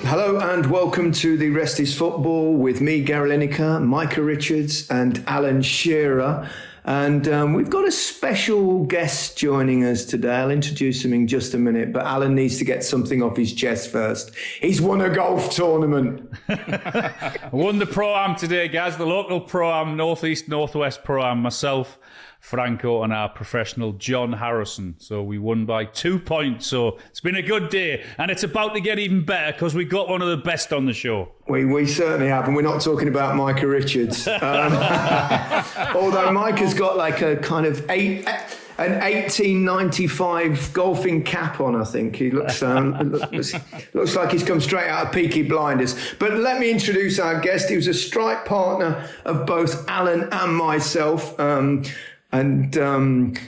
Hello and welcome to The Rest is Football with me, Gary Lineker, Micah Richards and Alan Shearer. And we've got a special guest joining us today. I'll introduce him in just a minute, but Alan needs to get something off his chest first. He's won a golf tournament. I won the Pro-Am today, guys, the local Pro-Am, Northeast, Northwest Pro-Am, myself, Franco and our professional John Harrison. So we won by 2 points. So it's been a good day. And it's about to get even better because we got one of the best on the show. We certainly have. And we're not talking about Micah Richards. Although Micah's got like a kind of an 1895 golfing cap on, I think. He looks like he's come straight out of Peaky Blinders. But let me introduce our guest. He was a strike partner of both Alan and myself. And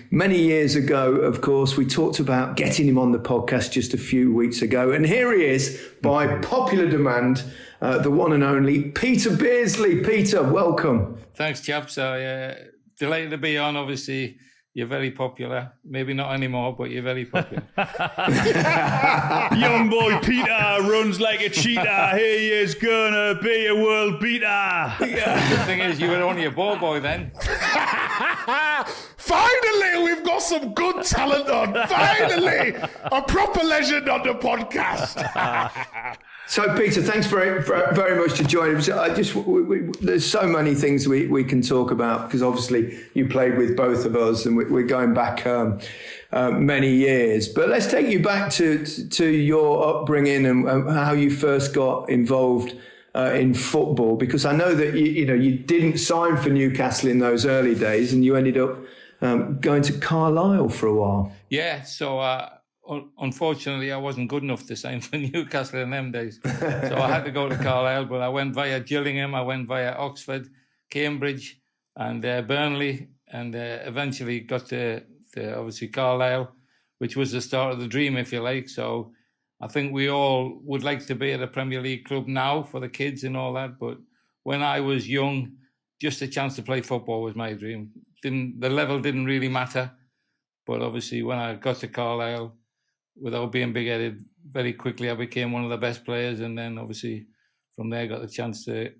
many years ago, of course, we talked about getting him on the podcast just a few weeks ago. And here he is, by popular demand, the one and only Peter Beardsley. Peter, welcome. Thanks, chaps. Delighted to be on. Obviously, you're very popular. Maybe not anymore, but you're very popular. Young boy Peter runs like a cheetah. He is gonna be a world beater. The thing is, you were only a ball boy then. Finally, we've got some good talent on. Finally, a proper legend on the podcast. So, Peter, thanks very much to join us. There's so many things we can talk about because obviously you played with both of us and we're going back many years. But let's take you back to your upbringing and how you first got involved in football, because I know that you didn't sign for Newcastle in those early days and you ended up going to Carlisle for a while. Yeah, so unfortunately I wasn't good enough to sign for Newcastle in them days. So I had to go to Carlisle, but I went via Gillingham, I went via Oxford, Cambridge and Burnley, and eventually got to obviously Carlisle, which was the start of the dream, if you like. So I think we all would like to be at a Premier League club now for the kids and all that. But when I was young, just a chance to play football was my dream. The level didn't really matter. But obviously when I got to Carlisle, without being big-headed, very quickly I became one of the best players. And then obviously from there got the chance to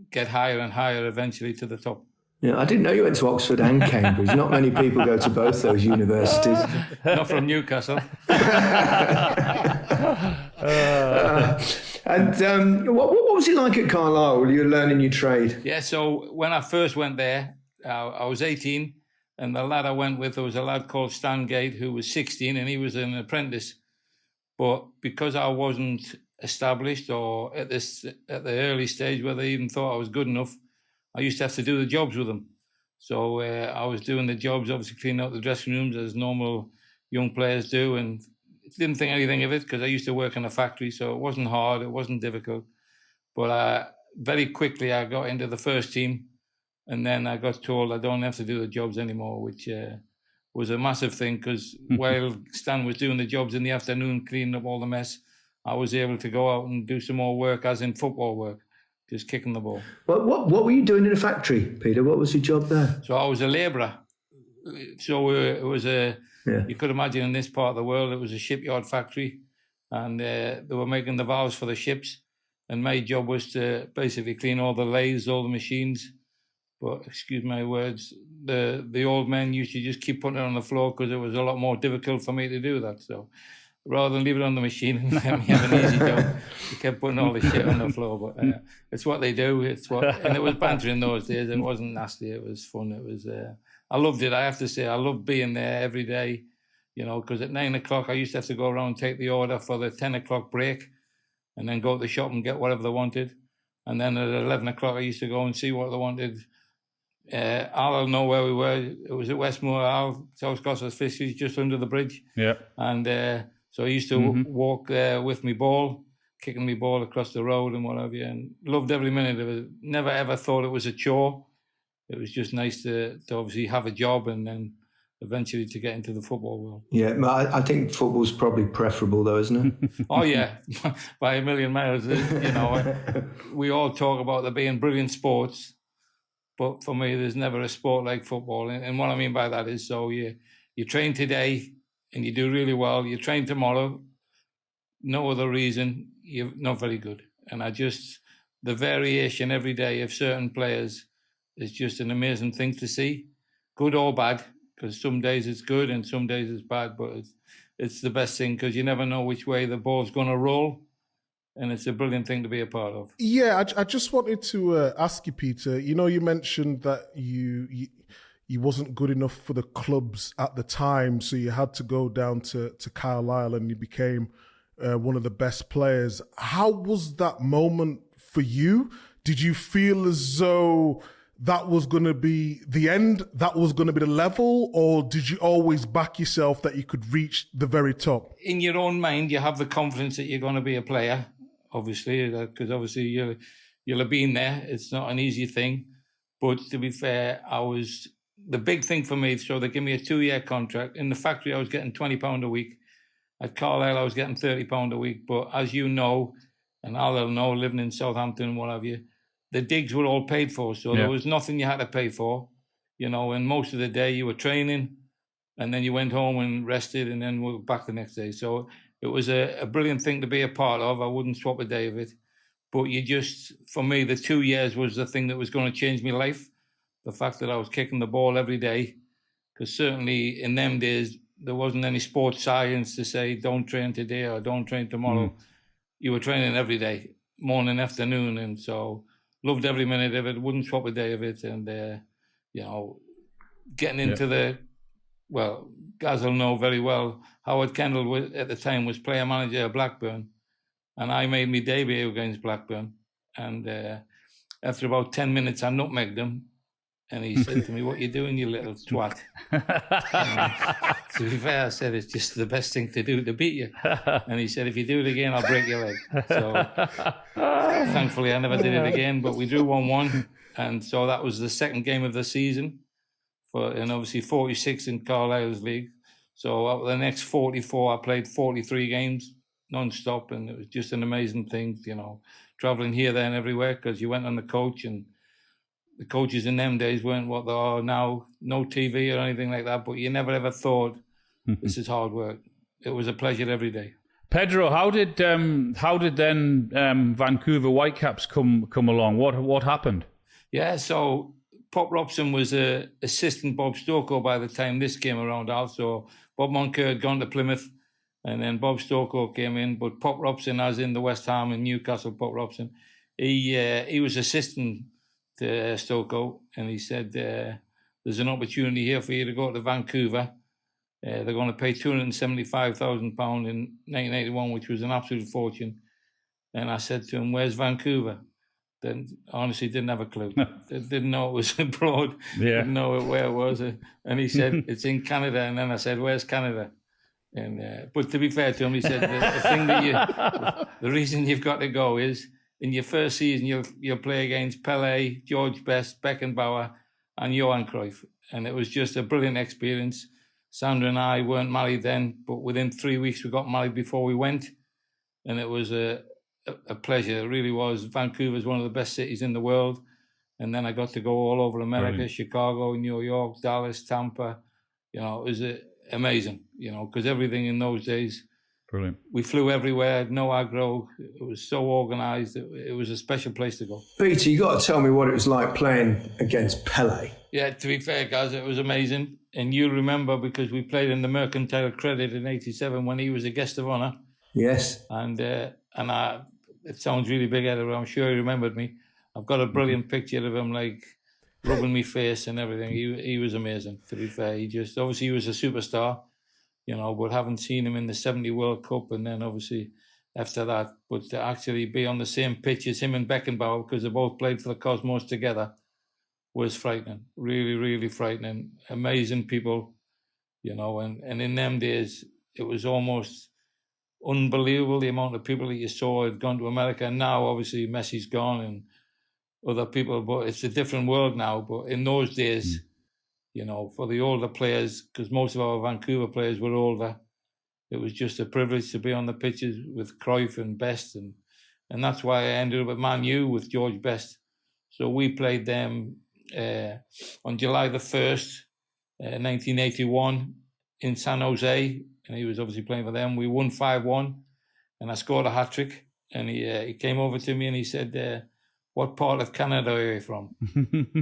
get higher and higher eventually to the top. Yeah, I didn't know you went to Oxford and Cambridge. Not many people go to both those universities. Not from Newcastle. What was it like at Carlisle when you were learning your trade? Yeah, so when I first went there, I was 18, and the lad I went with, there was a lad called Stan Gate who was 16, and he was an apprentice. But because I wasn't established or at the early stage where they even thought I was good enough, I used to have to do the jobs with them. So I was doing the jobs, obviously cleaning out the dressing rooms as normal young players do, and didn't think anything of it because I used to work in a factory, so it wasn't hard, it wasn't difficult. But very quickly I got into the first team, and then I got told I don't have to do the jobs anymore, which was a massive thing because while Stan was doing the jobs in the afternoon, cleaning up all the mess, I was able to go out and do some more work, as in football work. Just kicking the ball. What were you doing in a factory, Peter? What was your job there? So I was a labourer. So it was you could imagine in this part of the world, it was a shipyard factory, and they were making the valves for the ships. And my job was to basically clean all the lathes, all the machines. But excuse my words, the old men used to just keep putting it on the floor because it was a lot more difficult for me to do that. So rather than leave it on the machine and let me have an easy job, they kept putting all the shit on the floor. But it's what they do. And it was banter in those days. It wasn't nasty. It was fun. It was. I loved it. I have to say, I loved being there every day. Because at 9 o'clock I used to have to go around and take the order for the 10 o'clock break, and then go to the shop and get whatever they wanted. And then at 11 o'clock I used to go and see what they wanted. I'll know where we were. It was at Westmoor. South Gosford Fisheries, just under the bridge. Yeah. And so I used to walk there with my ball, kicking my ball across the road and whatever, and loved every minute of it. Never ever thought it was a chore. It was just nice to obviously have a job and then eventually to get into the football world. Yeah, I think football's probably preferable though, isn't it? Oh yeah, by a million miles. We all talk about there being brilliant sports, but for me, there's never a sport like football. And what I mean by that is, so you train today and you do really well. You train tomorrow, no other reason, you're not very good. And the variation every day of certain players is just an amazing thing to see, good or bad, because some days it's good and some days it's bad, but it's the best thing because you never know which way the ball's going to roll. And it's a brilliant thing to be a part of. Yeah, I just wanted to ask you, Peter, you mentioned that you wasn't good enough for the clubs at the time, so you had to go down to Carlisle and you became one of the best players. How was that moment for you? Did you feel as though that was going to be the end, that was going to be the level, or did you always back yourself that you could reach the very top? In your own mind, you have the confidence that you're going to be a player, obviously, because obviously you'll have been there. It's not an easy thing. But to be fair, the big thing for me, so they give me a 2-year contract. In the factory, I was getting £20 a week. At Carlisle, I was getting £30 a week. But as you know, and I'll know, living in Southampton and what have you, the digs were all paid for. So there was nothing you had to pay for, and most of the day you were training and then you went home and rested and then we were back the next day. So it was a brilliant thing to be a part of. I wouldn't swap a day of it. But for me, the 2 years was the thing that was going to change my life. The fact that I was kicking the ball every day, because certainly in them days, there wasn't any sports science to say, don't train today or don't train tomorrow. You were training every day, morning, afternoon. And so loved every minute of it, wouldn't swap a day of it. And, getting into Gaz will know very well, Howard Kendall at the time was player manager at Blackburn. And I made my debut against Blackburn. And after about 10 minutes, I nutmegged him. And he said to me, "What you doing, you little twat?" To be fair, I said, "It's just the best thing to do to beat you." And he said, "If you do it again, I'll break your leg." So thankfully, I never did it again. But we drew 1-1. And so that was the second game of the season. And obviously 46 in Carlisle's league. So out of the next 44, I played 43 games non-stop. And it was just an amazing thing, traveling here, there and everywhere, because you went on the coach, and the coaches in them days weren't what they are now, no TV or anything like that, but you never ever thought this is hard work. It was a pleasure every day. Pedro, how did then Vancouver Whitecaps come along? What happened? Yeah, so Pop Robson was assistant Bob Stokoe by the time this came around also. Bob Moncur had gone to Plymouth, and then Bob Stokoe came in, but Pop Robson, as in the West Ham and Newcastle, Pop Robson, he was assistant to Stokoe, and he said, there's an opportunity here for you to go to Vancouver. They're going to pay £275,000 in 1981, which was an absolute fortune. And I said to him, "Where's Vancouver?" Then honestly didn't have a clue. Didn't know it was abroad. Didn't know where it was. And he said, "It's in Canada." And then I said, "Where's Canada?" And but to be fair to him, he said, the thing that the reason you've got to go is, in your first season, you'll play against Pele, George Best, Beckenbauer, and Johan Cruyff. And it was just a brilliant experience. Sandra and I weren't married then, but within 3 weeks we got married before we went. And it was a pleasure. It really was. Vancouver is one of the best cities in the world. And then I got to go all over America, brilliant. Chicago, New York, Dallas, Tampa. It was amazing, because everything in those days, brilliant. We flew everywhere, no aggro. It was so organised. It was a special place to go. Peter, you got to tell me what it was like playing against Pele. Yeah, to be fair, guys, it was amazing. And you'll remember, because we played in the Mercantile Credit in '87 when he was a guest of honour. Yes. And it sounds really big-headed, but I'm sure he remembered me. I've got a brilliant picture of him, rubbing me face and everything. He was amazing, to be fair. Obviously he was a superstar, but haven't seen him in the 70 World Cup, and then obviously after that. But to actually be on the same pitch as him and Beckenbauer, because they both played for the Cosmos together, was frightening. Really, really frightening. Amazing people, and in them days, it was almost unbelievable the amount of people that you saw had gone to America. And now, obviously, Messi's gone and other people, but it's a different world now. But in those days, for the older players, because most of our Vancouver players were older, it was just a privilege to be on the pitches with Cruyff and Best. And that's why I ended up at Man U with George Best. So we played them on July the 1st, 1981 in San Jose. And he was obviously playing for them. We won 5-1. and I scored a hat-trick. And he came over to me and he said, what part of Canada are you from?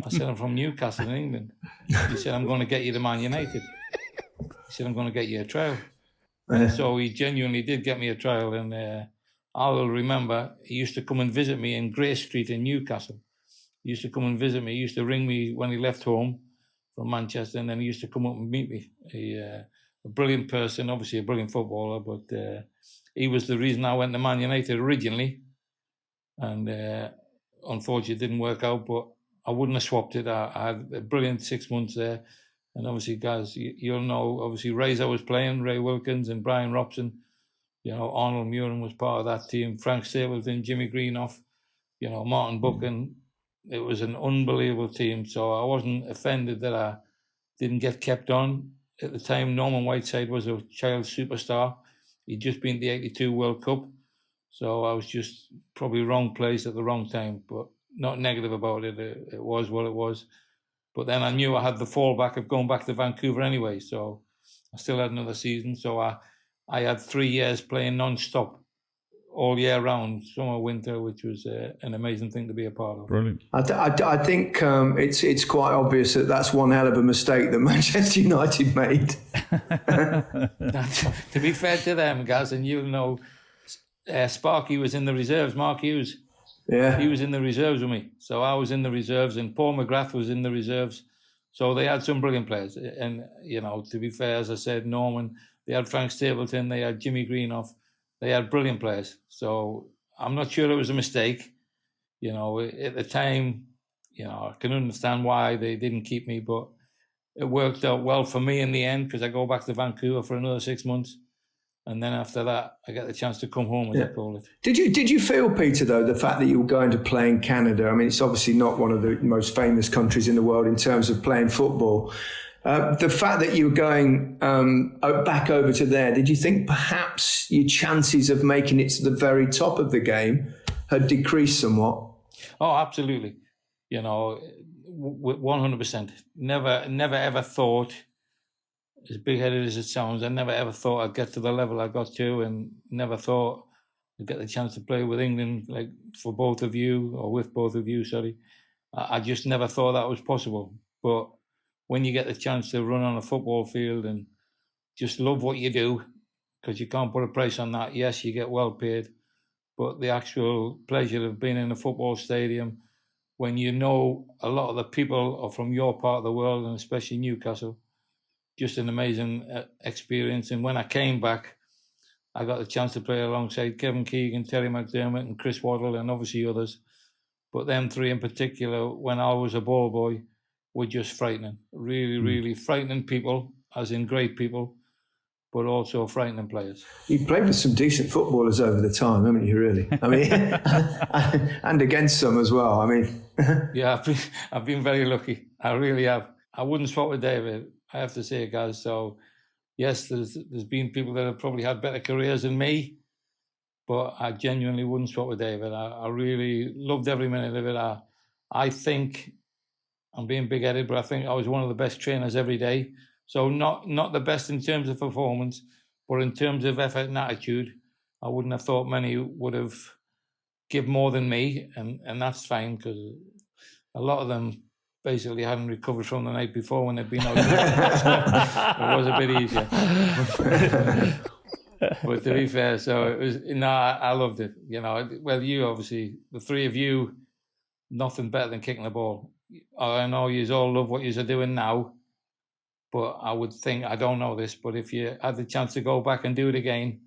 I said, I'm from Newcastle in England. He said, I'm going to get you to Man United. He said, I'm going to get you a trial. And so he genuinely did get me a trial. And I will remember, he used to come and visit me in Grey Street in Newcastle. He used to come and visit me. He used to ring me when he left home from Manchester, and then he used to come up and meet me. A brilliant person, obviously a brilliant footballer, but he was the reason I went to Man United originally. And unfortunately, it didn't work out, but I wouldn't have swapped it. I had a brilliant 6 months there. And obviously, guys, you'll know, obviously, Razor was playing, Ray Wilkins and Brian Robson. Arnold Muren was part of that team. Frank Stapleton, Jimmy Greenough, Martin Buchan. It was an unbelievable team. So I wasn't offended that I didn't get kept on. At the time, Norman Whiteside was a child superstar. He'd just been to the 82 World Cup. So I was just probably wrong place at the wrong time, but not negative about it. It was what it was. But then I knew I had the fallback of going back to Vancouver anyway. So I still had another season. So I had 3 years playing non-stop all year round, summer, winter, which was an amazing thing to be a part of. Brilliant. I think it's quite obvious that that's one hell of a mistake that Manchester United made. To be fair to them, guys, and you'll know, Sparky was in the reserves, Mark Hughes. Yeah. He was in the reserves with me. So I was in the reserves, and Paul McGrath was in the reserves. So they had some brilliant players. And, to be fair, as I said, Norman, they had Frank Stapleton, they had Jimmy Greenough. They had brilliant players. So I'm not sure it was a mistake. At the time, I can understand why they didn't keep me, but it worked out well for me in the end because I go back to Vancouver for another 6 months. And then after that, I get the chance to come home, as I call it. Did you feel, Peter, though, the fact that you were going to play in Canada? I mean, it's obviously not one of the most famous countries in the world in terms of playing football. The fact that you were going back over to there, did you think perhaps your chances of making it to the very top of the game had decreased somewhat? Oh, absolutely. 100%. Never ever thought, as big-headed as it sounds, I never ever thought I'd get to the level I got to, and never thought I'd get the chance to play with England, like for both of you, or with both of you, sorry. I just never thought that was possible. But when you get the chance to run on a football field and just love what you do, because you can't put a price on that. Yes, you get well paid, but the actual pleasure of being in a football stadium, when you know a lot of the people are from your part of the world, and especially Newcastle, just an amazing experience. And when I came back, I got the chance to play alongside Kevin Keegan, Terry McDermott and Chris Waddle, and obviously others. But them three in particular, when I was a ball boy, were just frightening. Really, really frightening people, as in great people, but also frightening players. You played with some decent footballers over the time, haven't you, really? I mean, and against some as well. I mean... Yeah, I've been very lucky. I really have. I wouldn't swap with David, I have to say, guys. So, yes, there's been people that have probably had better careers than me, but I genuinely wouldn't swap with David. I really loved every minute of it. I think, I'm being big-headed, but I think I was one of the best trainers every day. So not the best in terms of performance, but in terms of effort and attitude, I wouldn't have thought many would have give more than me, and that's fine, because a lot of them basically hadn't recovered from the night before when they'd been out. It was a bit easier. But to be fair, so it was. I loved it. Well, you obviously, the three of you, nothing better than kicking the ball. I know you all love what you're doing now, but I would think, I don't know this, but if you had the chance to go back and do it again,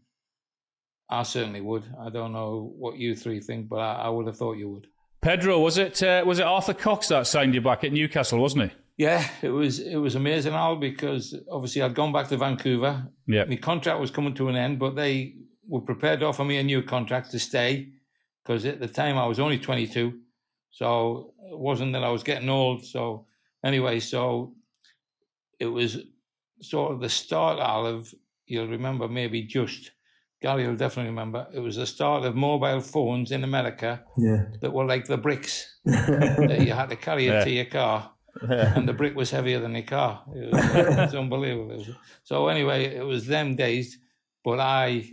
I certainly would. I don't know what you three think, but I would have thought you would. Pedro, was it Arthur Cox that signed you back at Newcastle, wasn't he? Yeah, it was amazing, Al, because obviously I'd gone back to Vancouver. Yeah. My contract was coming to an end, but they were prepared to offer me a new contract to stay, because at the time I was only 22. So it wasn't that I was getting old. So anyway, so it was sort of the start, Al, of, you'll remember maybe just, Gary will definitely remember, it was the start of mobile phones in America that were like the bricks that you had to carry it to your car. And the brick was heavier than your car. It was unbelievable. So anyway, it was them days, but I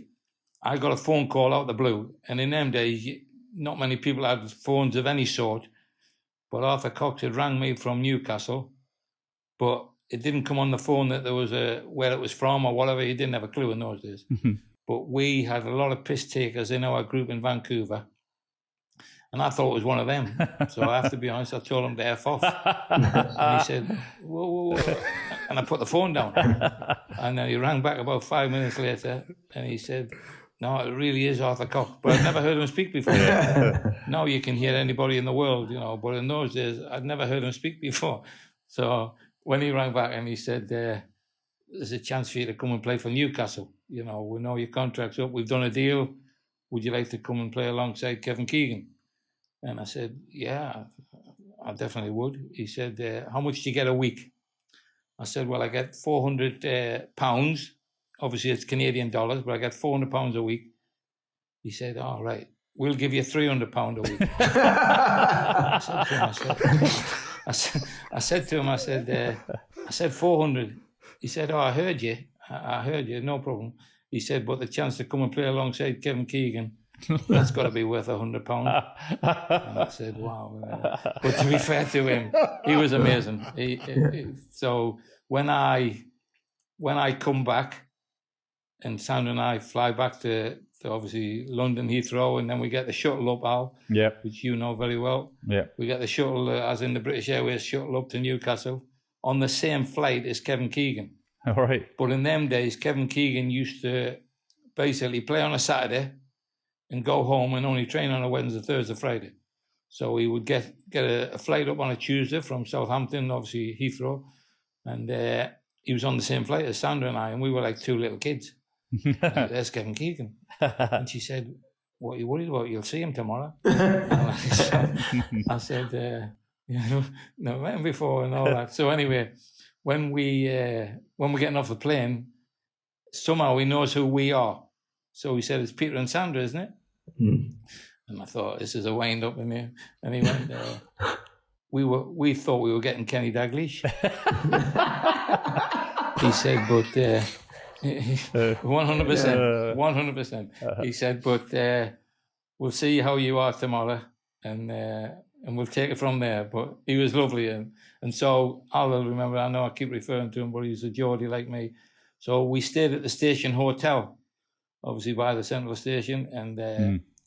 I got a phone call out of the blue, and in them days, not many people had phones of any sort, but Arthur Cox had rang me from Newcastle, but it didn't come on the phone that there was where it was from or whatever. He didn't have a clue in those days. But we had a lot of piss takers in our group in Vancouver, and I thought it was one of them. So I have to be honest, I told him to F off. And he said, whoa, whoa, whoa. And I put the phone down. And then he rang back about 5 minutes later, and he said, no, it really is Arthur Cox. But I'd never heard him speak before. Now you can hear anybody in the world, but in those days, I'd never heard him speak before. So when he rang back and he said, there's a chance for you to come and play for Newcastle. We know your contract's up. We've done a deal. Would you like to come and play alongside Kevin Keegan? And I said, yeah, I definitely would. He said, how much do you get a week? I said, well, I get £400. Obviously, it's Canadian dollars, but I get £400 a week. He said, all right, we'll give you £300 a week. I said to him, I said 400. He said, oh, I heard you. I heard you, no problem. He said, but the chance to come and play alongside Kevin Keegan, that's got to be worth £100. And I said, wow. But to be fair to him, he was amazing. So when I come back, and Sandra and I fly back to obviously London Heathrow, and then we get the shuttle up, Al, which you know very well. Yeah, we get the shuttle, as in the British Airways shuttle up to Newcastle, on the same flight as Kevin Keegan. All right. But in them days, Kevin Keegan used to basically play on a Saturday and go home and only train on a Wednesday, Thursday, Friday. So he would get a flight up on a Tuesday from Southampton, obviously Heathrow, and he was on the same flight as Sandra and I, and we were like two little kids. There's Kevin Keegan. And she said, what are you worried about? You'll see him tomorrow. I said, no, met him before and all that. So anyway, when we're getting off the plane, somehow he knows who we are. So he said, it's Peter and Sandra, isn't it? And I thought, this is a wind up in here. And he went, we thought we were getting Kenny Dalglish. He said, but 100%. He said, but we'll see how you are tomorrow, and we'll take it from there. But he was lovely, and so I will remember. I know I keep referring to him, but he's a Geordie like me. So we stayed at the station hotel, obviously by the central station, and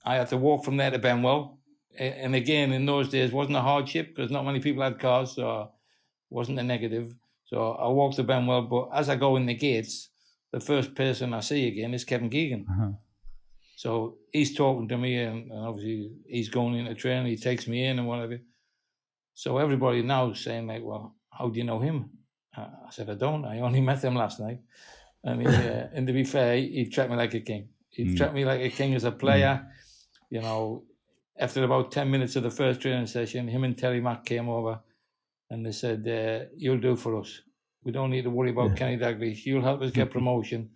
I had to walk from there to Benwell. And again, in those days, wasn't a hardship because not many people had cars, so it wasn't a negative. So I walked to Benwell, but as I go in the gates, the first person I see again is Kevin Keegan. So he's talking to me, and obviously he's going into training. He takes me in and whatever. So everybody now is saying, like, well, how do you know him? I said, I don't. I only met him last night. And, and to be fair, he treated me like a king. He treated me like a king as a player. After about 10 minutes of the first training session, him and Terry Mack came over and they said, you'll do for us. We don't need to worry about Kenny Dalglish. You'll help us get promotion,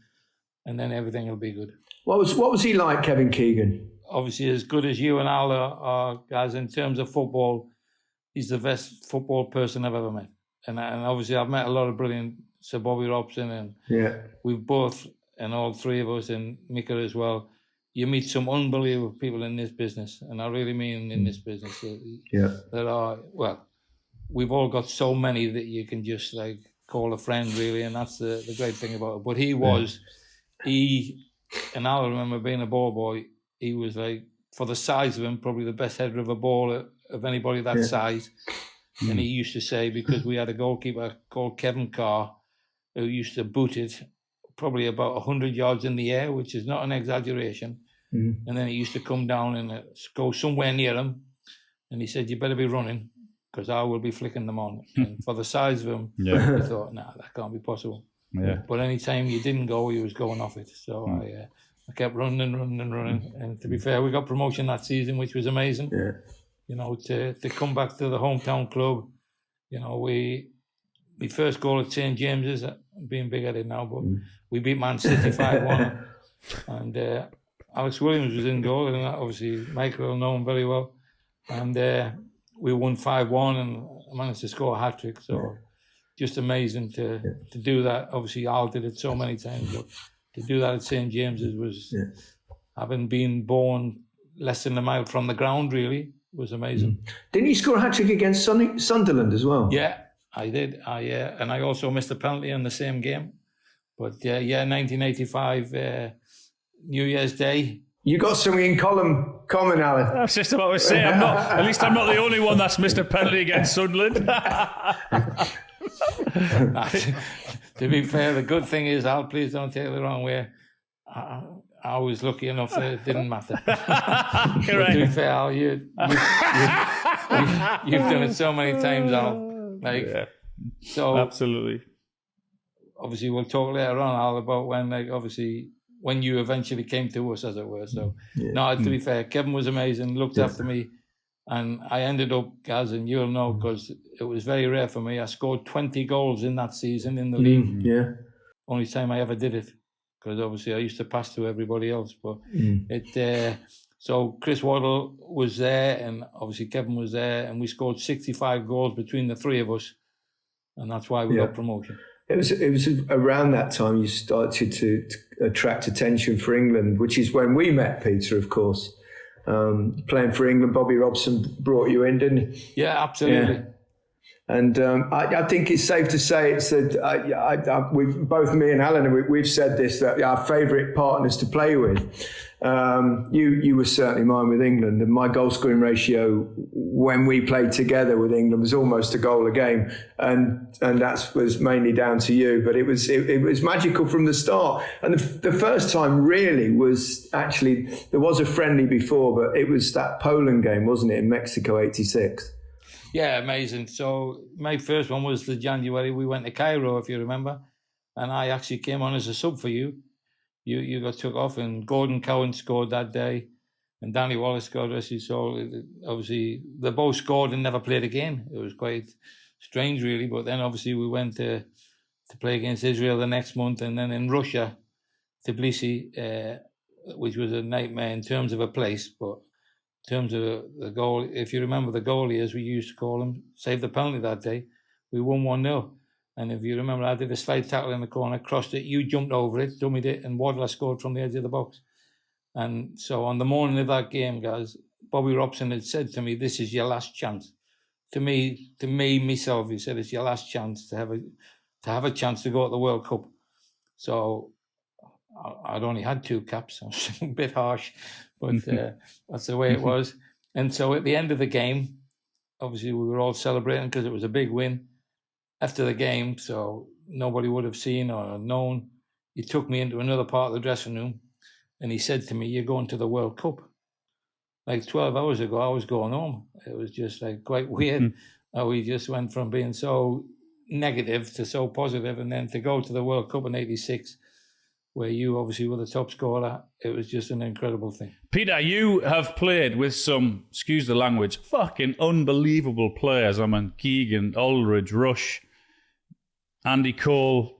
and then everything will be good. What was he like, Kevin Keegan? Obviously, as good as you and Al are, guys, in terms of football, he's the best football person I've ever met. And obviously, I've met a lot of brilliant Sir Bobby Robson, and we've both, and all three of us, and Micah as well, you meet some unbelievable people in this business, and I really mean in this business. That are, well, we've all got so many that you can just like call a friend, really, and that's the great thing about it. But and I remember being a ball boy, he was like, for the size of him, probably the best header of a ball of anybody that size. And he used to say, because we had a goalkeeper called Kevin Carr, who used to boot it probably about 100 yards in the air, which is not an exaggeration. And then he used to come down and go somewhere near him. And he said, you better be running, because I will be flicking them on. And for the size of him, I thought, nah, that can't be possible. But any time you didn't go, he was going off it. So I kept running. And to be fair, we got promotion that season, which was amazing. To come back to the hometown club, we first goal at St. James's, being big-headed now, but we beat Man City 5-1. And Alex Williams was in goal, and obviously Micah will know him very well. And we won 5-1 and managed to score a hat-trick. So just amazing to do that. Obviously, Al did it so many times, but to do that at St. James's having been born less than a mile from the ground, really, was amazing. Didn't you score a hat-trick against Sunderland as well? Yeah, I did. And I also missed a penalty in the same game. But 1985, New Year's Day. You got something in common, Alan. That's just about to say. At least I'm not the only one that's missed a penalty against Sunderland. To be fair, the good thing is, Al, please don't take it the wrong way. I was lucky enough that it didn't matter. Correct. To be fair, Al, you've done it so many times, Al. So absolutely. Obviously, we'll talk later on, Al, about when you eventually came to us, as it were. So, no, to be fair, Kevin was amazing, looked after me. And I ended up, Gaz, and you'll know, because it was very rare for me. I scored 20 goals in that season in the league. Yeah. Only time I ever did it, because obviously I used to pass to everybody else. But so Chris Waddle was there, and obviously Kevin was there, and we scored 65 goals between the three of us. And that's why we got promotion. It was around that time you started to attract attention for England, which is when we met, Peter, of course. Playing for England, Bobby Robson brought you in, didn't he? Yeah, absolutely. Yeah. And I think it's safe to say it's that both me and Alan, we've said this, that our favourite partners to play with. You were certainly mine with England, and my goal scoring ratio when we played together with England was almost a goal a game, and that was mainly down to you. But it was magical from the start, and the first time really was actually, there was a friendly before, but it was that Poland game, wasn't it, in Mexico '86? Yeah, amazing. So my first one was the January. We went to Cairo, if you remember, and I actually came on as a sub for you. You got took off, and Gordon Cowan scored that day, and Danny Wallace scored. So obviously they both scored and never played again. It was quite strange, really. But then obviously we went to play against Israel the next month, and then in Russia, Tbilisi, which was a nightmare in terms of a place, but in terms of the goal, if you remember the goalie, as we used to call him, saved the penalty that day. We won 1-0. And if you remember, I did a slide tackle in the corner, crossed it, you jumped over it, dummied it, and Waddler scored from the edge of the box. And so on the morning of that game, guys, Bobby Robson had said to me, "This is your last chance." To me, myself, he said, "It's your last chance to have a chance to go to the World Cup." So I'd only had 2 caps. I was a bit harsh, but that's the way it was. And so at the end of the game, obviously we were all celebrating because it was a big win. After the game, so nobody would have seen or known, he took me into another part of the dressing room, and he said to me, "You're going to the World Cup." Like 12 hours ago, I was going home. It was just like quite weird how we just went from being so negative to so positive, and then to go to the World Cup in '86, where you obviously were the top scorer. It was just an incredible thing. Peter, you have played with some, excuse the language, fucking unbelievable players. I mean, Keegan, Aldridge, Rush, Andy Cole.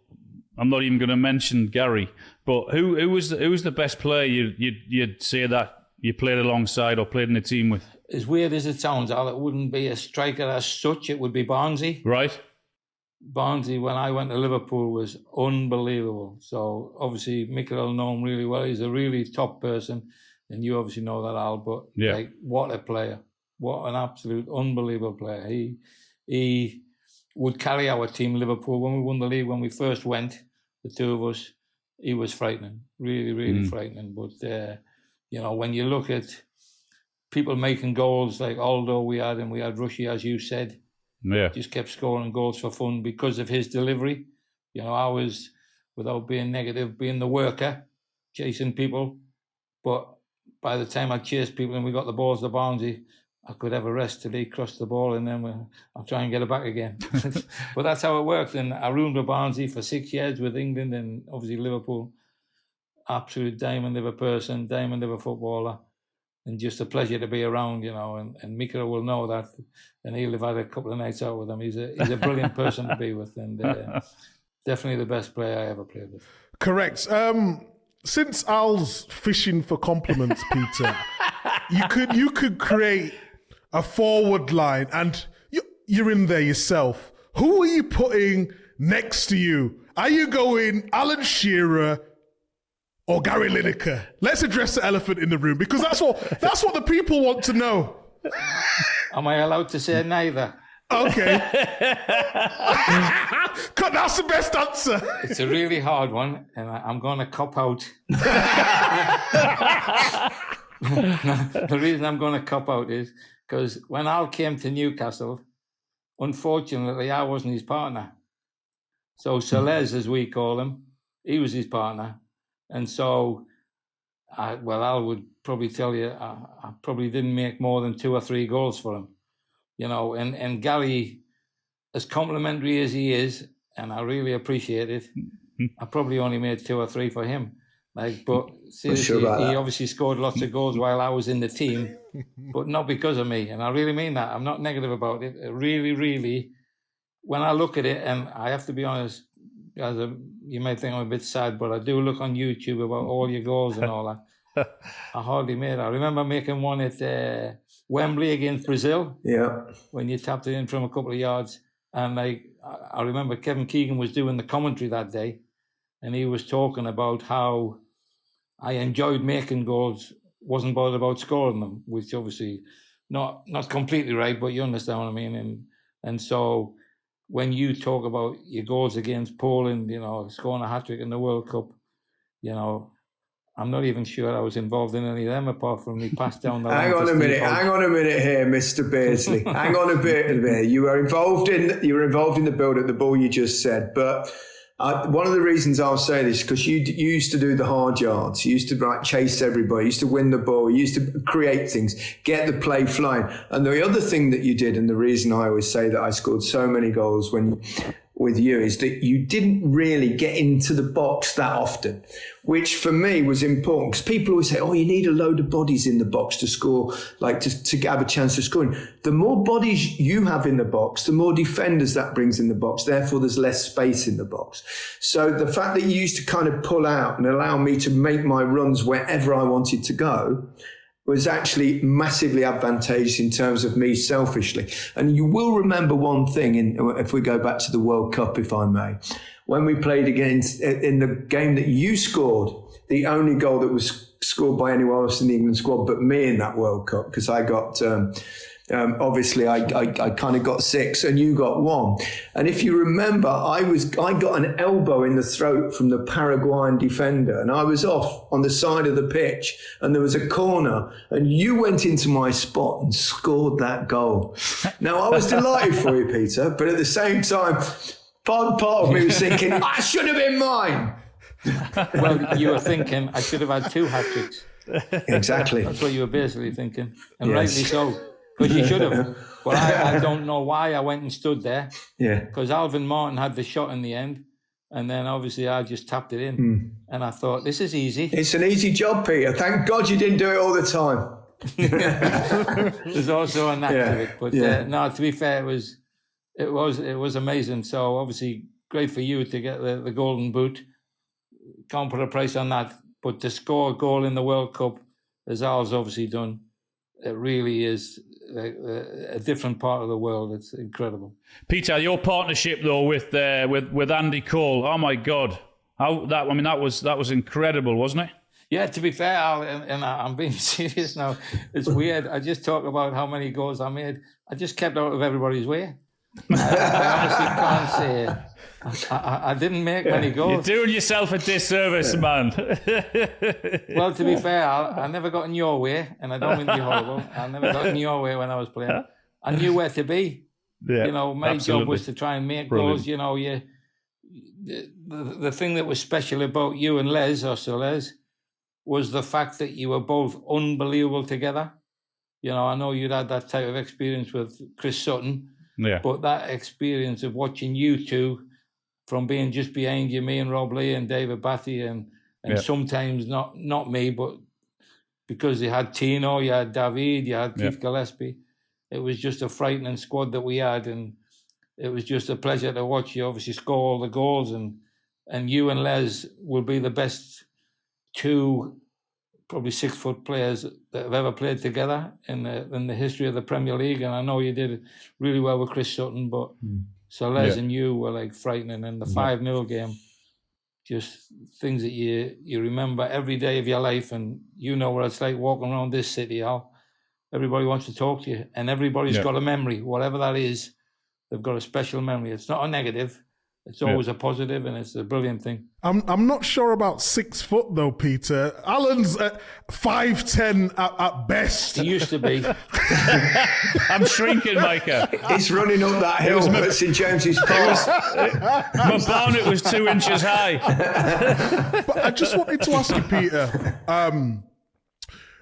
I'm not even going to mention Gary. But who was the best player you'd say that you played alongside or played in a team with? As weird as it sounds, Al, it wouldn't be a striker as such. It would be Barnsley. Right. Barnsley, when I went to Liverpool, was unbelievable. So obviously Micah will know him really well. He's a really top person, and you obviously know that, Al. But like, what a player! What an absolute unbelievable player. He would carry our team, Liverpool, when we won the league. When we first went, the two of us, he was frightening, really frightening. But when you look at people making goals like Aldo we had Rushy, as you said. Yeah, just kept scoring goals for fun because of his delivery. I was, without being negative, being the worker, chasing people. But by the time I chased people and we got the balls to Barnsley, I could have a rest till he crossed the ball, and then I'll try and get it back again. But that's how it worked. And I roomed with Barnsley for 6 years with England, and obviously Liverpool. Absolute diamond of a person, diamond of a footballer. And just a pleasure to be around, and Micah will know that, and he'll have had a couple of nights out with him. He's a brilliant person to be with, and definitely the best player I ever played with. Correct. Since Al's fishing for compliments, Peter, you could create a forward line, and you're in there yourself. Who are you putting next to you? Are you going Alan Shearer, or Gary Lineker? Let's address the elephant in the room, because that's what the people want to know. Am I allowed to say neither? Okay. That's the best answer. It's a really hard one, and I'm going to cop out. The reason I'm going to cop out is because when Al came to Newcastle, unfortunately, I wasn't his partner. So Celez, as we call him, he was his partner. And so, Al would probably tell you, I probably didn't make more than 2 or 3 goals for him. You know, and Gary, as complimentary as he is, and I really appreciate it, I probably only made 2 or 3 for him. But seriously, he obviously scored lots of goals while I was in the team, but not because of me. And I really mean that. I'm not negative about it. Really, really, when I look at it, and I have to be honest, you may think I'm a bit sad, but I do look on YouTube about all your goals and all that. I hardly made it. I remember making one at Wembley against Brazil. Yeah. When you tapped it in from a couple of yards. And I remember Kevin Keegan was doing the commentary that day, and he was talking about how I enjoyed making goals, wasn't bothered about scoring them, which obviously not completely right, but you understand what I mean. And so when you talk about your goals against Poland, you know, scoring a hat-trick in the World Cup, you know, I'm not even sure I was involved in any of them apart from me passed down the line. Hang on a minute here, Mr. Beardsley. Hang on a bit there. You were involved in the build at the ball you just said, but one of the reasons I'll say this is because you used to do the hard yards. You used to chase everybody. You used to win the ball. You used to create things, get the play flying. And the other thing that you did, and the reason I always say that I scored so many goals with you, is that you didn't really get into the box that often, which for me was important, because people always say, oh, you need a load of bodies in the box to score, like to have a chance of scoring. The more bodies you have in the box, the more defenders that brings in the box. Therefore, there's less space in the box. So the fact that you used to kind of pull out and allow me to make my runs wherever I wanted to go was actually massively advantageous in terms of me selfishly. And you will remember one thing, if we go back to the World Cup, if I may, when we played against, in the game that you scored, the only goal that was scored by anyone else in the England squad but me in that World Cup, because I got, obviously I kind of got 6 and you got 1. And if you remember, I got an elbow in the throat from the Paraguayan defender, and I was off on the side of the pitch, and there was a corner, and you went into my spot and scored that goal. Now, I was delighted for you, Peter, but at the same time, part of me was thinking, that should have been mine. Well, you were thinking, I should have had 2 hat-tricks. Exactly. That's what you were basically thinking, and rightly so. Because you should have. But I don't know why I went and stood there. Yeah. Because Alvin Martin had the shot in the end. And then obviously I just tapped it in. And I thought, this is easy. It's an easy job, Peter. Thank God you didn't do it all the time. There's also a knack to it. But no, to be fair, it was amazing. So obviously great for you to get the golden boot. Can't put a price on that. But to score a goal in the World Cup, as Al's obviously done, it really is a different part of the world. It's incredible. Peter, your partnership though with Andy Cole, oh my God, that was incredible, wasn't it? Yeah, to be fair, Al, and I'm being serious now. It's weird. I just talk about how many goals I made. I just kept out of everybody's way. I honestly can't say it. I didn't make many goals. You're doing yourself a disservice, man. Well, to be fair, I never got in your way, and I don't mean to be horrible. I never got in your way when I was playing. I knew where to be. Yeah, my job was to try and make goals. You know, the thing that was special about you and Les, or Celez, was the fact that you were both unbelievable together. You know, I know you'd had that type of experience with Chris Sutton. Yeah. But that experience of watching you two, from being just behind you, me and Rob Lee and David Batty, and sometimes not me, but because you had Tino, you had David, you had Keith Gillespie, it was just a frightening squad that we had, and it was just a pleasure to watch you obviously score all the goals, and you and Les will be the best 2 probably 6-foot players that have ever played together in the history of the Premier League. And I know you did really well with Chris Sutton, but so Les and you were like frightening in the 5-0 game. just things that you remember every day of your life. And you know what it's like walking around this city, Al. Everybody wants to talk to you, and everybody's got a memory, whatever that is. They've got a special memory. It's not a negative. It's always a positive, and it's a brilliant thing. I'm not sure about 6 foot though, Peter. Alan's 5'10" at best. He used to be. I'm shrinking, Micah. It's running up that hill at St James's Park. My bonnet was 2 inches high. But I just wanted to ask you, Peter.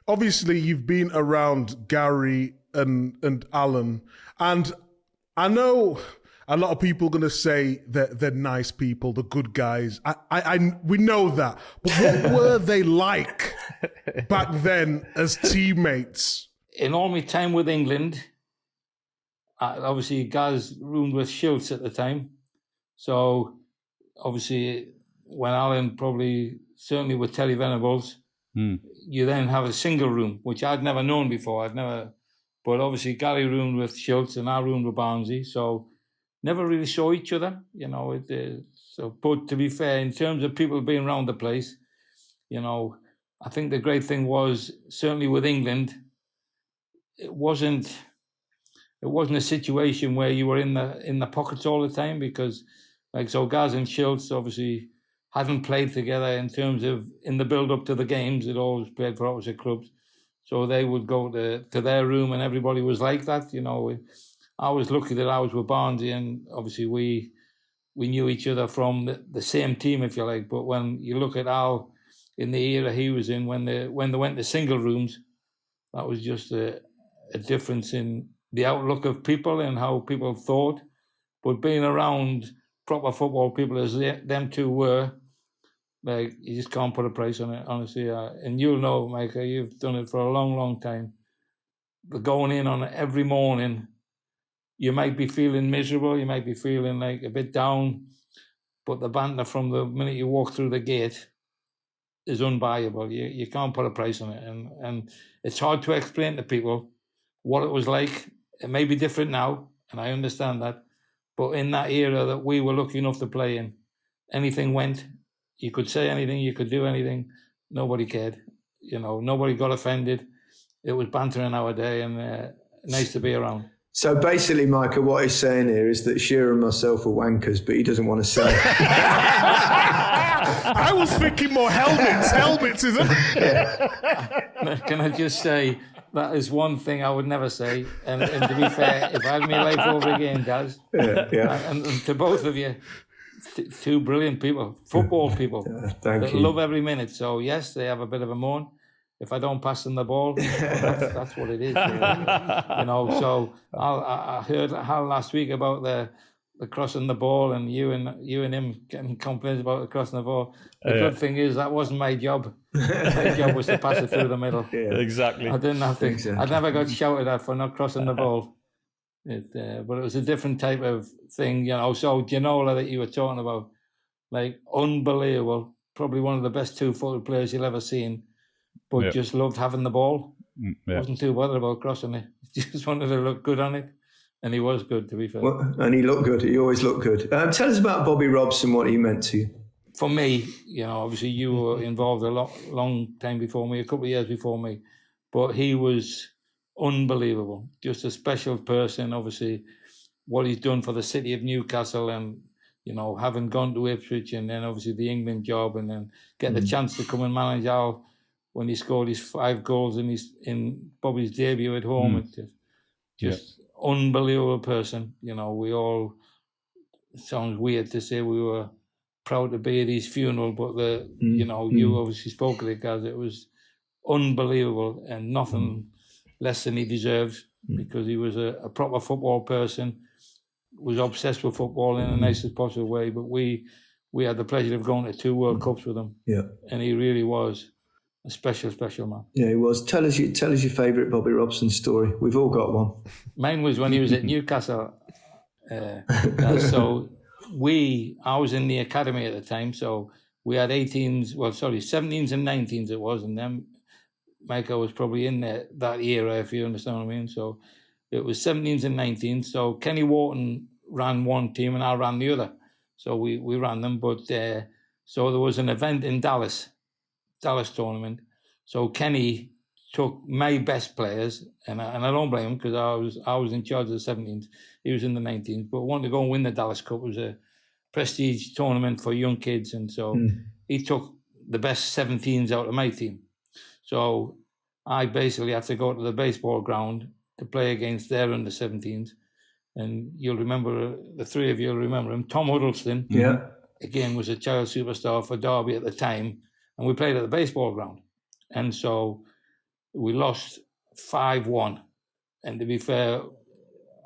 Obviously, you've been around Gary and Alan, and I know a lot of people are going to say that they're nice people, the good guys. We know that. But what were they like back then as teammates? In all my time with England, obviously Gaz roomed with Schultz at the time. So obviously when Alan certainly with Terry Venables, you then have a single room, which I'd never known before. But obviously Gary roomed with Schultz and I roomed with Barnsley. So never really saw each other, you know. But to be fair, in terms of people being around the place, you know, I think the great thing was, certainly with England, it wasn't a situation where you were in the pockets all the time, because Gaz and Schultz obviously hadn't played together in terms of in the build up to the games. They'd always played for opposite clubs, so they would go to their room, and everybody was like that, you know. I was lucky that I was with Barnsley, and obviously we knew each other from the same team, if you like. But when you look at Al in the era he was in, when they went to single rooms, that was just a difference in the outlook of people and how people thought. But being around proper football people as them two were, like, you just can't put a price on it, honestly. And you'll know, Micah, you've done it for a long, long time. But going in on it every morning, you might be feeling miserable, you might be feeling like a bit down, but the banter from the minute you walk through the gate is unbuyable. You can't put a price on it. And it's hard to explain to people what it was like. It may be different now, and I understand that. But in that era that we were lucky enough to play in, anything went. You could say anything, you could do anything. Nobody cared. You know, nobody got offended. It was bantering our day, and nice to be around. So basically, Micah, what he's saying here is that Shearer and myself are wankers, but he doesn't want to say. I was thinking more helmets, isn't it? Can I just say, that is one thing I would never say. And to be fair, if I had my life over again, Gaz, and to both of you, two brilliant people, football people, that love every minute. So yes, they have a bit of a moan. If I don't pass them the ball, that's what it is. You know. So I heard Hal last week about the crossing the ball, and you and him getting complaints about the crossing the ball. The good thing is that wasn't my job. My job was to pass it through the middle. Yeah, exactly. I didn't have to. Exactly. I never got shouted at for not crossing the ball. But it was a different type of thing, you know. So Ginola that you were talking about, like, unbelievable. Probably one of the best two-footed players you'll ever seen. But just loved having the ball. Wasn't too bothered about crossing it. Just wanted to look good on it. And he was good, to be fair. Well, and he looked good. He always looked good. Tell us about Bobby Robson, what he meant to you. For me, you know, obviously you were involved a long time before me, a couple of years before me. But he was unbelievable. Just a special person. Obviously, what he's done for the city of Newcastle, and, you know, having gone to Ipswich, and then obviously the England job, and then get the chance to come and manage Al when he scored his 5 goals in Bobby's debut at home. It's just unbelievable person. You know, we all, it sounds weird to say we were proud to be at his funeral, but you know, you obviously spoke of it, guys. It was unbelievable, and nothing less than he deserves, because he was a proper football person, was obsessed with football in the nicest possible way. But we had the pleasure of going to 2 World Cups with him, and he really was a special man. Yeah, he was. Tell us your favourite Bobby Robson story. We've all got one. Mine was when he was at Newcastle. So I was in the academy at the time, so we had 17s and 19s it was, and then Micah was probably in that era, if you understand what I mean. So it was 17s and 19s. So Kenny Wharton ran one team and I ran the other. So we ran them, but So there was an event in Dallas tournament. So Kenny took my best players, and I don't blame him because I was in charge of the 17s. He was in the 19s, but wanted to go and win the Dallas Cup. It was a prestige tournament for young kids, and so he took the best 17s out of my team. So I basically had to go to the baseball ground to play against their under 17s. And you'll remember, the three of you will remember him. Tom Huddleston, again, was a child superstar for Derby at the time. And we played at the baseball ground. And so we lost 5-1. And to be fair,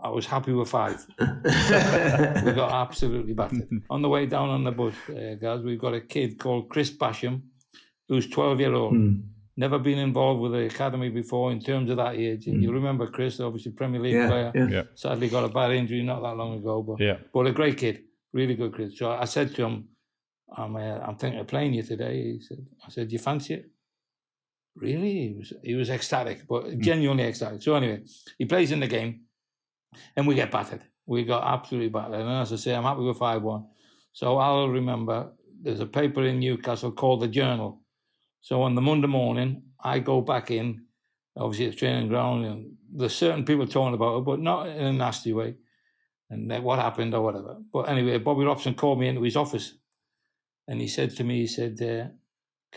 I was happy with 5. We got absolutely battered. On the way down on the bus, guys, we've got a kid called Chris Basham, who's 12-year-old. Never been involved with the academy before in terms of that age. And you remember Chris, obviously Premier League player. Yeah. Sadly got a bad injury not that long ago, but a great kid, really good kid. So I said to him, I'm thinking of playing you today. I said, do you fancy it? Really? He was ecstatic, but genuinely ecstatic. So anyway, he plays in the game and we get battered. We got absolutely battered. And as I say, I'm happy with 5-1. So I'll remember there's a paper in Newcastle called The Journal. So on the Monday morning, I go back in, obviously it's training ground, and there's certain people talking about it, but not in a nasty way, and what happened or whatever. But anyway, Bobby Robson called me into his office, and he said to me, can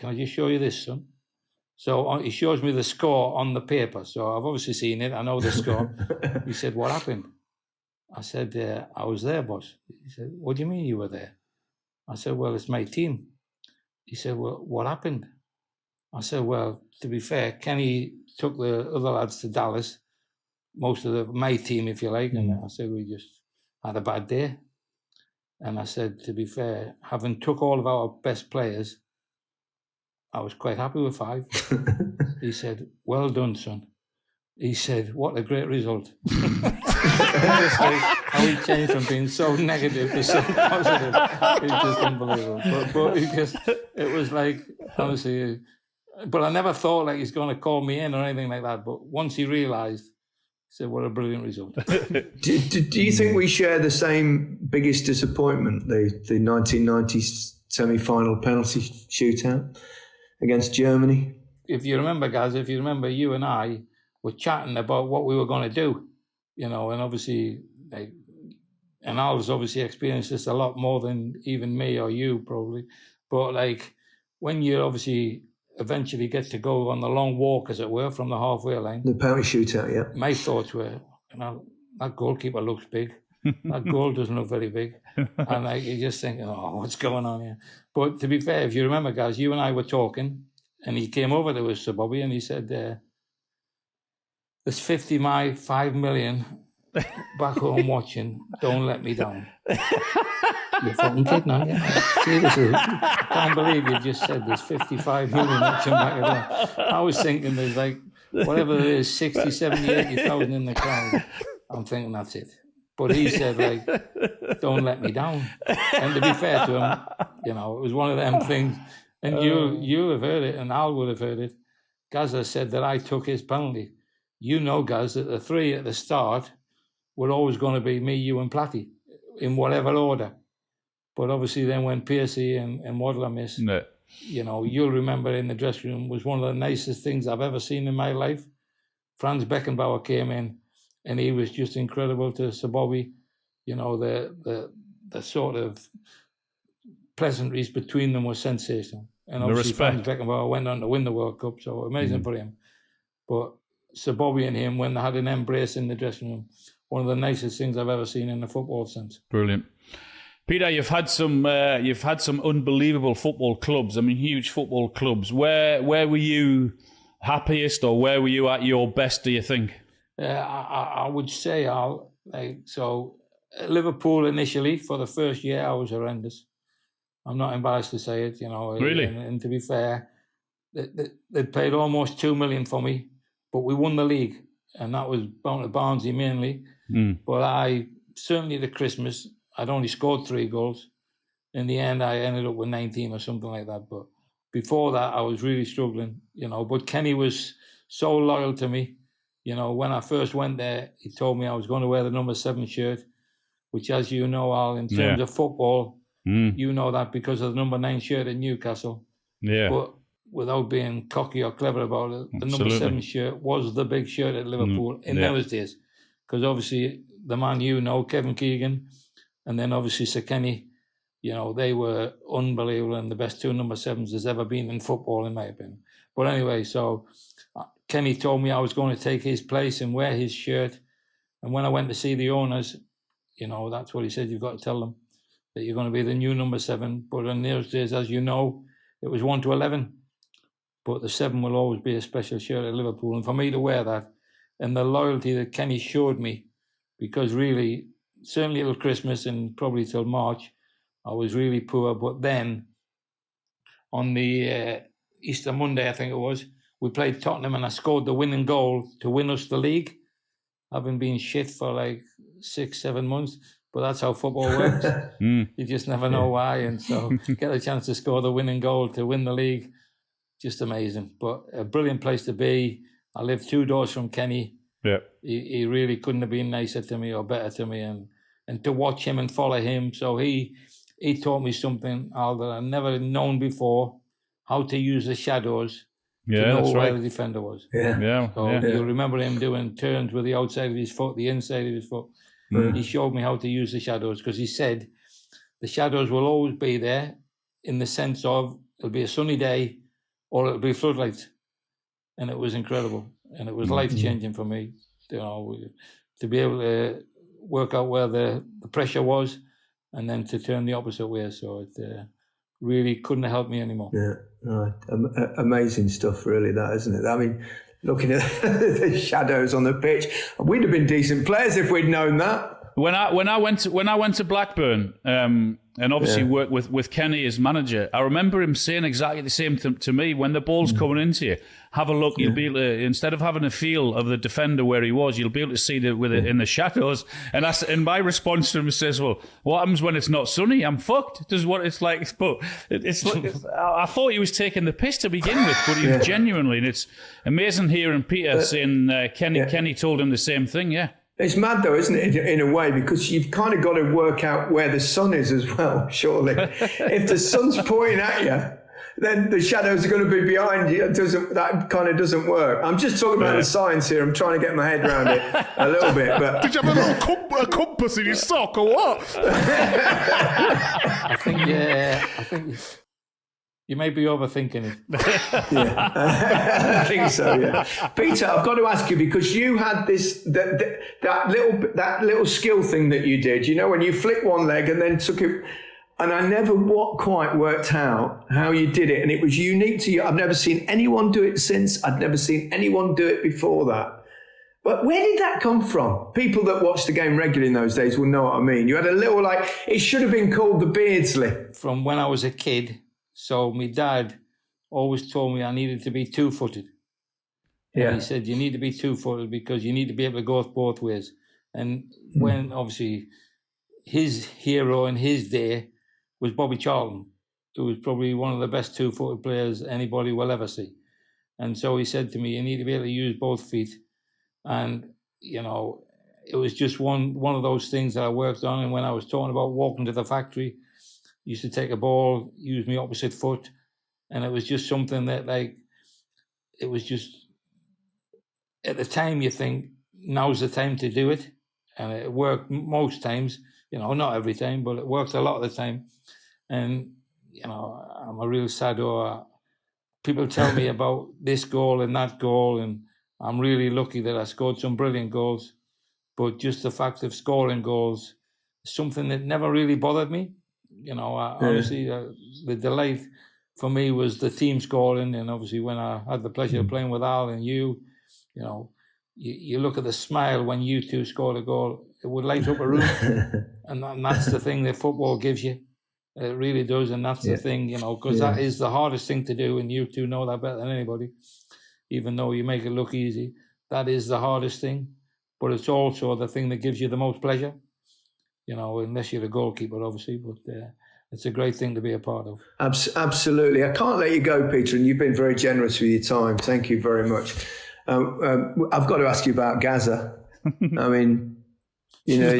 I just show you this, son? So he shows me the score on the paper. So I've obviously seen it. I know the score. He said, what happened? I said, I was there, boss. He said, what do you mean you were there? I said, well, it's my team. He said, well, what happened? I said, well, to be fair, Kenny took the other lads to Dallas, most of my team, if you like, and I said, we just had a bad day. And I said, to be fair, having took all of our best players, I was quite happy with 5. He said, well done, son. He said, what a great result. Honestly, how he changed from being so negative to so positive. It's just unbelievable. But it was like, honestly, but I never thought like he's going to call me in or anything like that. But once he realised, he said, what a brilliant result. Do you think we share the same biggest disappointment, the 1990 semi-final penalty shootout against Germany? If you remember, guys, you and I were chatting about what we were going to do, and obviously, and Al's obviously experienced this a lot more than even me or you probably, but when you obviously eventually get to go on the long walk, as it were, from the halfway line. The penalty shootout, yeah. My thoughts were, that goalkeeper looks big. That goal doesn't look very big. And you just think, what's going on here? But to be fair, if you remember, guys, you and I were talking, and he came over to us, Sir Bobby, and he said, there's 5 million back home watching. Don't let me down. You're fucking kidding, aren't you? Seriously, I can't believe you just said there's 55 million watching back at home. I was thinking there's whatever there is, 60, 70, 80,000 in the crowd. I'm thinking that's it. But he said, don't let me down. And to be fair to him, it was one of them things. And you'll have heard it, and Al would have heard it. Gazza said that I took his penalty. Gaz, that the 3 at the start were always going to be me, you, and Platty, in whatever order. But obviously then when Piercy and Waddler missed, you'll remember in the dressing room was one of the nicest things I've ever seen in my life. Franz Beckenbauer came in, and he was just incredible to Sir Bobby. The sort of pleasantries between them were sensational. And obviously Franz Beckenbauer went on to win the World Cup, so amazing for him. But Sir Bobby and him, when they had an embrace in the dressing room, one of the nicest things I've ever seen in the football sense. Brilliant. Peter, you've had some unbelievable football clubs. I mean, huge football clubs. Where were you happiest, or where were you at your best, do you think? I would say Liverpool initially, for the first year, I was horrendous. I'm not embarrassed to say it, Really? And to be fair, they paid almost $2 million for me, but we won the league, and that was down to Barnsley mainly. But I certainly at Christmas, I'd only scored 3 goals. In the end, I ended up with 19 or something like that. But before that, I was really struggling, But Kenny was so loyal to me. When I first went there, he told me I was going to wear the number 7 shirt, which, as you know, Al, in terms of football, You know that because of the number 9 shirt at Newcastle. Yeah. But without being cocky or clever about it, the number 7 shirt was the big shirt at Liverpool in those days. Because obviously the man you know, Kevin Keegan, and then obviously Sir Kenny, you know, they were unbelievable and the best 2 number 7s there's ever been in football, in my opinion. But anyway, so Kenny told me I was going to take his place and wear his shirt. And when I went to see the owners, you know, that's what he said. You've got to tell them that you're going to be the new number 7. But in those days, as you know, it was 1 to 11. But the 7 will always be a special shirt at Liverpool. And for me to wear that and the loyalty that Kenny showed me, because really, certainly till Christmas and probably till March, I was really poor. But then on the Easter Monday, I think it was, we played Tottenham and I scored the winning goal to win us the league. Having been shit for like 6-7 months, but that's how football works. You just never know why. And so get a chance to score the winning goal to win the league, just amazing. But a brilliant place to be. I live 2 doors from Kenny. Yeah. He really couldn't have been nicer to me or better to me. And to watch him and follow him. So he taught me something, Al, that I'd never known before, how to use the shadows. Yeah, to know that's where right. the defender was. So you'll remember him doing turns with the outside of his foot, the inside of his foot. He showed me how to use the shadows because he said the shadows will always be there in the sense of it'll be a sunny day or it'll be floodlights. And it was incredible. And it was life-changing for me, you know, to be able to work out where the pressure was and then to turn the opposite way. So it really couldn't have helped me anymore. Yeah, right. Amazing stuff, really, that, isn't it? I mean, looking at the shadows on the pitch, we'd have been decent players if we'd known that. When I went to Blackburn and obviously worked with Kenny as manager, I remember him saying exactly the same to me. When the ball's coming into you, have a look. You'll be able to, instead of having a feel of the defender where he was, you'll be able to see it in the shadows. And my response to him says, "Well, what happens when it's not sunny? I'm fucked." Does what it's like. But it's like, I thought he was taking the piss to begin with, but he was genuinely. And it's amazing hearing Peter saying Kenny told him the same thing. Yeah. It's mad though, isn't it, in a way, because you've kind of got to work out where the sun is as well, surely. If the sun's pointing at you, then the shadows are going to be behind you. That kind of doesn't work. I'm just talking about the science here. I'm trying to get my head around it a little bit. But did you have a little compass in your sock or what? I think you may be overthinking it. I think so. Yeah, Peter, I've got to ask you because you had that little skill thing that you did. You know, when you flicked one leg and then took it, and I never quite worked out how you did it, and it was unique to you. I've never seen anyone do it since. I'd never seen anyone do it before that. But where did that come from? People that watched the game regularly in those days will know what I mean. You had a little it should have been called the Beardsley. From when I was a kid. So my dad always told me I needed to be 2-footed. Yeah. And he said, you need to be 2-footed because you need to be able to go both ways. And when obviously his hero in his day was Bobby Charlton, who was probably one of the best 2-footed players anybody will ever see. And so he said to me, you need to be able to use both feet. And, you know, it was just one of those things that I worked on. And when I was talking about walking to the factory, used to take a ball, use my opposite foot, and it was just something that, like, it was just, at the time you think, now's the time to do it, and it worked most times, you know, not every time, but it worked a lot of the time, and, you know, I'm a real saddo. People tell me about this goal and that goal, and I'm really lucky that I scored some brilliant goals, but just the fact of scoring goals is something that never really bothered me. You know, honestly, the delight for me was the team scoring. And obviously when I had the pleasure of playing with Al and you know, you look at the smile when you two scored a goal, it would light up a room. and that's the thing that football gives you. It really does. And that's the thing, you know, because that is the hardest thing to do. And you two know that better than anybody, even though you make it look easy. That is the hardest thing. But it's also the thing that gives you the most pleasure. You know, unless you're a goalkeeper, obviously, but it's a great thing to be a part of. Absolutely. I can't let you go, Peter, and you've been very generous with your time. Thank you very much. I've got to ask you about Gazza. I mean, You know,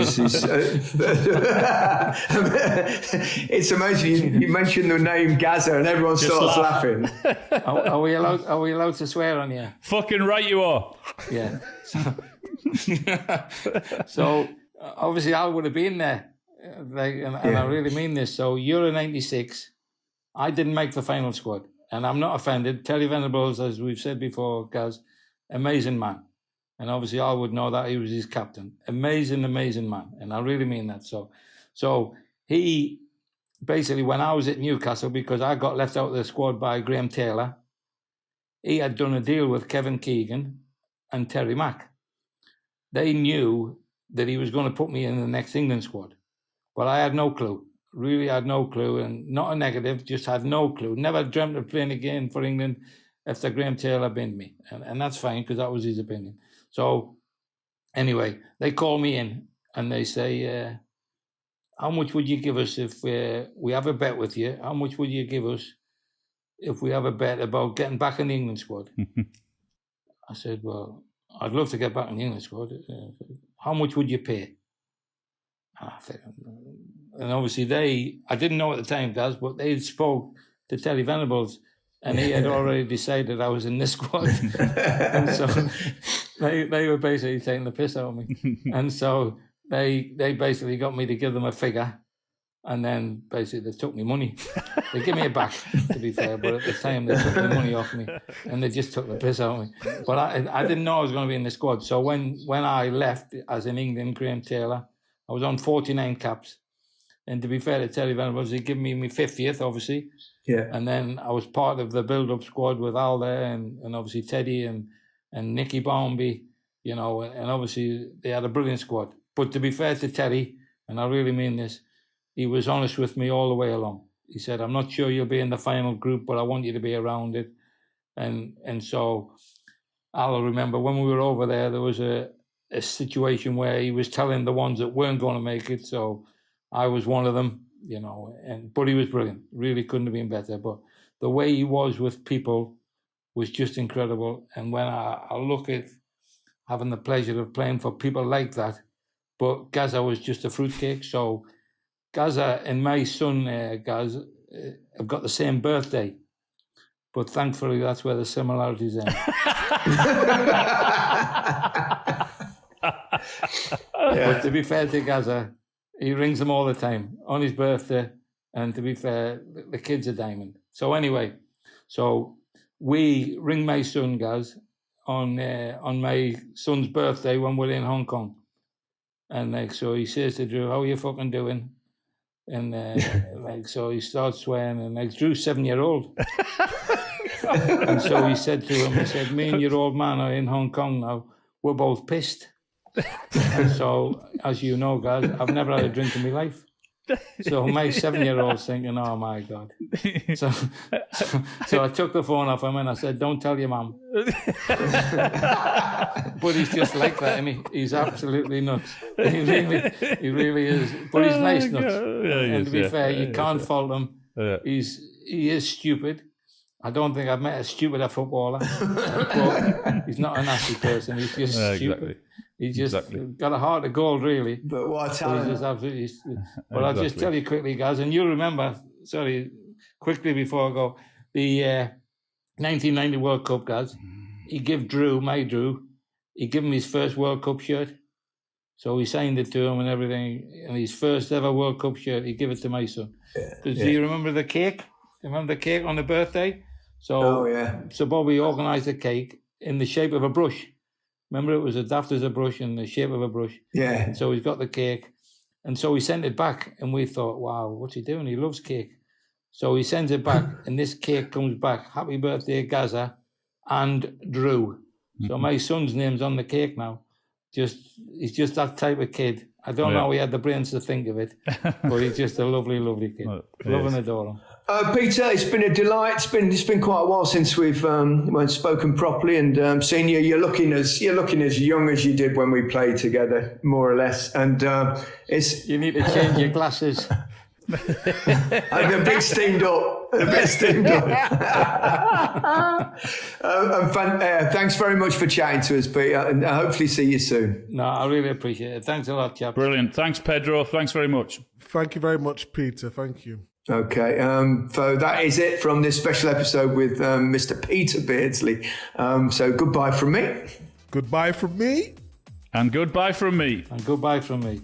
it's amazing. You mentioned the name Gazza, and everyone starts laughing. Are we allowed to swear on here? Fucking right, you are. Yeah. So obviously, I would have been there, and I really mean this. So Euro '96, I didn't make the final squad, and I'm not offended. Terry Venables, as we've said before, Gaz, amazing man. And obviously, I would know that he was his captain. Amazing, amazing man. And I really mean that. So he basically, when I was at Newcastle, because I got left out of the squad by Graham Taylor, he had done a deal with Kevin Keegan and Terry Mack. They knew that he was going to put me in the next England squad. But I had no clue. Really had no clue. And not a negative, just had no clue. Never dreamt of playing again for England after Graham Taylor binned me. And that's fine, because that was his opinion. So anyway, they call me in and they say, how much would you give us if we have a bet with you? How much would you give us if we have a bet about getting back in the England squad? I said, well, I'd love to get back in the England squad. How much would you pay? And obviously I didn't know at the time, Gaz, but they spoke to Terry Venables and he had already decided I was in this squad. And so they were basically taking the piss out of me. And so they basically got me to give them a figure, and then basically they took me money. They gave me it back, to be fair, but at the time they took the money off me, and they just took the piss out of me. But I didn't know I was going to be in the squad. So when I left as in England, Graham Taylor, I was on 49 caps. And to be fair to Terry Venables, he gave me my 50th, obviously. Yeah. And then I was part of the build-up squad with Al there, and obviously Teddy and Nicky Barmby, you know, and obviously they had a brilliant squad. But to be fair to Teddy, and I really mean this, he was honest with me all the way along. He said, I'm not sure you'll be in the final group, but I want you to be around it. And so I'll remember when we were over there was a situation where he was telling the ones that weren't going to make it. So I was one of them, you know, but he was brilliant. Really couldn't have been better. But the way he was with people was just incredible. And when I look at having the pleasure of playing for people like that, but Gazza was just a fruitcake. So Gazza and my son, Gaz, have got the same birthday. But thankfully, that's where the similarities end. But to be fair to Gazza, he rings them all the time on his birthday. And to be fair, the kid's a diamond. So anyway, so we ring my son, Gaz, on my son's birthday when we're in Hong Kong. And so he says to Drew, how are you fucking doing? And so he starts swearing, and Drew's 7-year-old. And so he said to him, he said, me and your old man are in Hong Kong now. We're both pissed. And so, as you know, guys, I've never had a drink in my life. So my 7-year-old's thinking, oh my God. So I took the phone off him and I said, don't tell your mum. But he's just like that, and he's absolutely nuts. He really is. But he's nice nuts. And to be fair, you can't fault him. He is stupid. I don't think I've met a stupider footballer. But he's not a nasty person. He's just stupid. He's just got a heart of gold, really. But what a talent. But I'll just tell you quickly, guys, and you'll remember, quickly before I go, the 1990 World Cup, guys, he gave Drew, he gave him his first World Cup shirt. So he signed it to him and everything. And his first ever World Cup shirt, he gave it to my son. Do you remember the cake? Remember the cake on the birthday? So Bobby organised a cake in the shape of a brush. Remember, it was as daft as a brush in the shape of a brush. Yeah. And so he's got the cake. And so he sent it back. And we thought, wow, what's he doing? He loves cake. So he sends it back. And this cake comes back. Happy birthday, Gazza and Drew. So my son's name's on the cake now. He's just that type of kid. I don't know how he had the brains to think of it. But he's just a lovely, lovely kid. Love and adore him. Peter, it's been a delight. It's been quite a while since we've spoken properly, and seen you. You're looking as young as you did when we played together, more or less. And you need to change your glasses. I'm a bit steamed up. The best team done. Thanks very much for chatting to us, Peter, and hopefully see you soon. No, I really appreciate it. Thanks a lot, chaps. Brilliant. Thanks, Pedro. Thanks very much. Thank you very much, Peter. Thank you. Okay, so that is it from this special episode with Mr. Peter Beardsley. So goodbye from me. Goodbye from me. And goodbye from me. And goodbye from me.